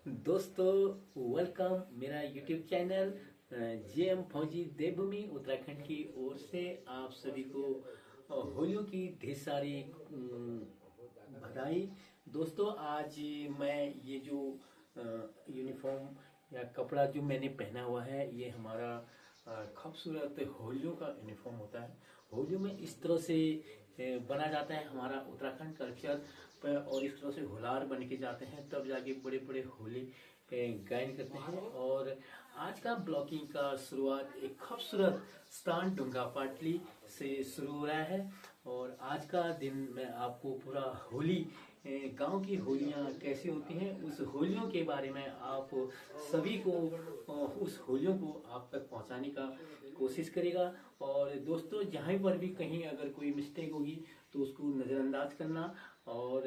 दोस्तों वेलकम मेरा YouTube channel JM फौजी देवभूमि उत्तराखंड की ओर से आप सभी को होलियों की ढेर सारी बधाई। दोस्तों आज मैं ये जो यूनिफॉर्म या कपड़ा जो मैंने पहना हुआ है ये हमारा खूबसूरत होलियों का यूनिफॉर्म होता है। होलियों में इस तरह से बना जाता है हमारा उत्तराखंड कल्चर पर, और इस तरह से होलार बन के जाते हैं तब जाके बड़े बड़े होली गायन करते हैं। और आज का ब्लॉगिंग का शुरुआत एक खूबसूरत स्थान डुंगा पाटली से शुरू हो रहा है। और आज का दिन मैं आपको पूरा होली गांव की होलियां कैसे होती हैं उस होलियों के बारे में आप सभी को उस होलियों को आप तक पहुंचाने का कोशिश करेगा। और दोस्तों जहाँ पर भी कहीं अगर कोई मिस्टेक होगी तो उसको नज़रअंदाज करना और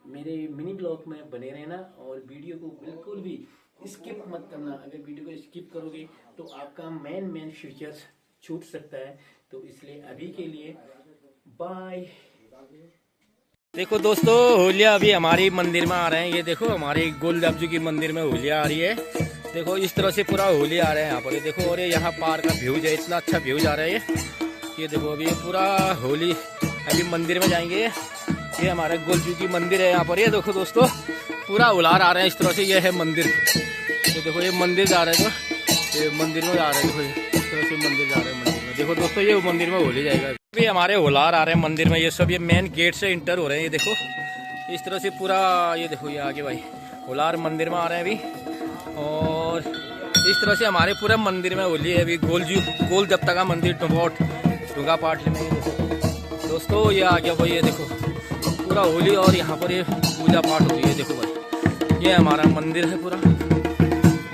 मेरे मिनी ब्लॉग में बने रहना और वीडियो को बिल्कुल भी स्किप मत करना। अगर वीडियो को स्किप करोगे तो आपका मेन फीचर्स छूट सकता है, तो इसलिए अभी के लिए बाय। देखो दोस्तों होलिया अभी हमारी मंदिर में आ रहे हैं। ये देखो हमारे गोलदाब जी की मंदिर में होलिया आ रही है। देखो इस तरह से पूरा होली आ रहे हैं यहाँ पर। ये देखो और ये यहाँ पार का व्यूज है, इतना अच्छा व्यूज आ रहा है ये देखो अभी ये पूरा होली अभी मंदिर में जाएंगे। ये हमारे गोलजू की मंदिर है यहाँ पर। ये देखो दोस्तों पूरा उलार आ रहे हैं इस तरह से। ये है मंदिर। तो देखो ये मंदिर जा रहे हैं, तो ये मंदिर में जा रहे हैं। देखो इस तरह से मंदिर जा रहे हैं मंदिर में। देखो दोस्तों ये मंदिर में होली जाएगा। अभी हमारे होलार आ रहे हैं मंदिर में। ये सब ये मेन गेट से इंटर हो रहे हैं। ये देखो इस तरह से पूरा ये देखो ये आगे भाई होलार मंदिर में आ रहे हैं अभी। और इस तरह से हमारे पूरे मंदिर में होली है अभी। गोल देवता का मंदिर डुंगा पाटली में। ये देखो दोस्तों ये आ गया भाई। ये देखो पूरा होली और यहाँ पर ये पूजा पाठ होती है। देखो भाई ये हमारा मंदिर है पूरा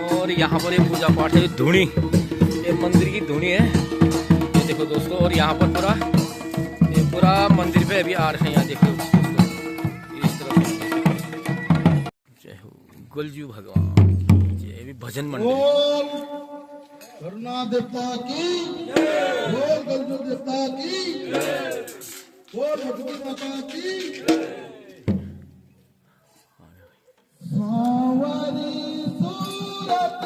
और यहाँ पर ये पूजा पाठ है। धुनी ये मंदिर की धुनी है ये देखो दोस्तों। और यहाँ पर पूरा मंदिर पे अभी आ रहे हैं। यहाँ देखो इस तरह से जय हो गोलजू भगवान जय। अभी भजन मंडली करुणा देवता की बोल गोलजू देवता की बोल भगवती माता की। सावरी सूरत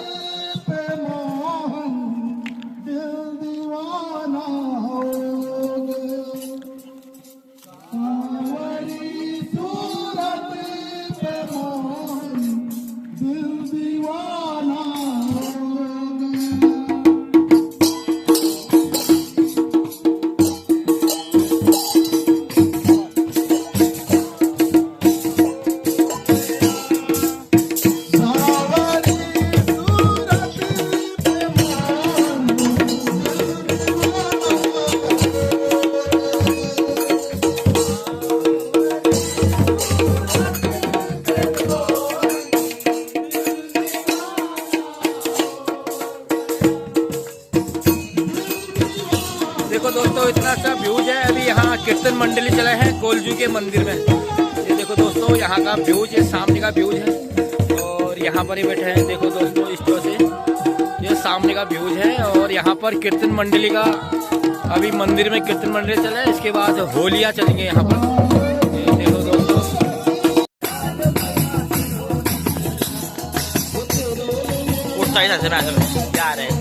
पे मोहन दिल दीवाना हो गया। सावरी सूरत पे मोहन दिल दीवाना हो गया। देखो दोस्तों इतना अच्छा व्यूज है। अभी यहाँ कीर्तन मंडली चले हैं गोलजू के मंदिर में। ये देखो दोस्तों यहाँ का व्यूज है, सामने का व्यूज है और यहाँ पर ही बैठे हैं। देखो दोस्तों इस तरह से ये सामने का व्यूज है। और यहाँ पर कीर्तन मंडली का अभी मंदिर में कीर्तन मंडली चला है। इसके बाद होलियाँ चलेंगे यहाँ पर। ये देखो दोस्तों उस साइड से जा रहे हैं।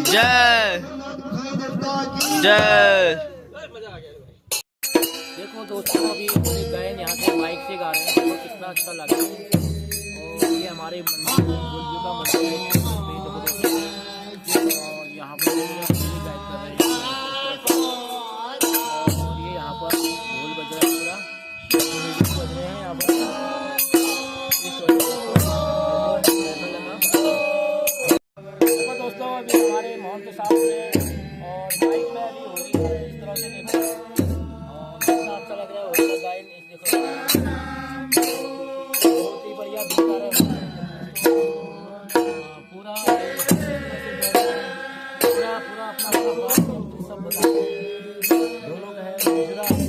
जय जय। देखो दोस्तों, अभी अपने गायन यहाँ से माइक से गा रहे हैं, देखो कितना अच्छा लग रहा है। और ये हमारे मंदिर गुरुजी का मंदिर है, और यहाँ पर गायन कर रहे हैं। और ये यहाँ पर ढोल बज रहा है, पूरा म्यूजिक बज रहे हैं यहाँ पर। देखो दोस्तों, अभी हमारे महंत साहब ने और माइक में अभी होली इस तरह से देखो, और कितना अच्छा लग रहा है होली का गायन। इस देखो बहुत ही बढ़िया बीत आ रहा है पूरा पूरा पूरा अपना सब बता ढोलों का है, गुजरा है।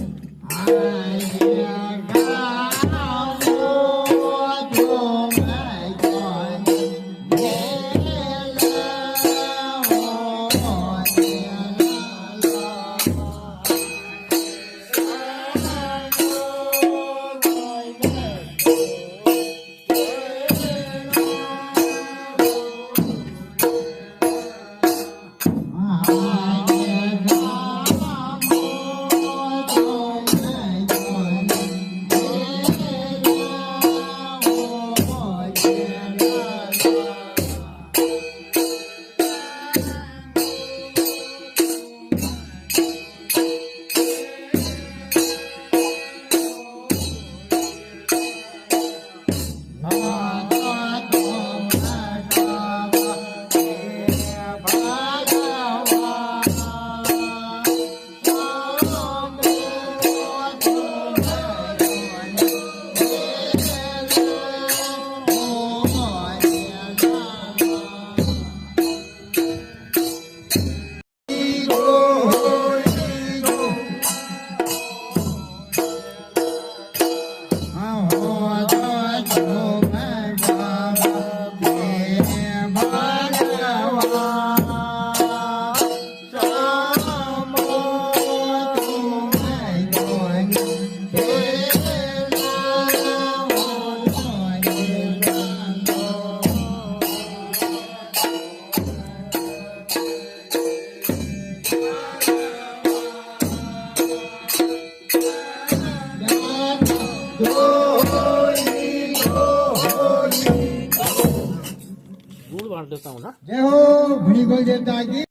दूध बांट देता हूँ ना। जय हो भिड़ी गोल देवता की।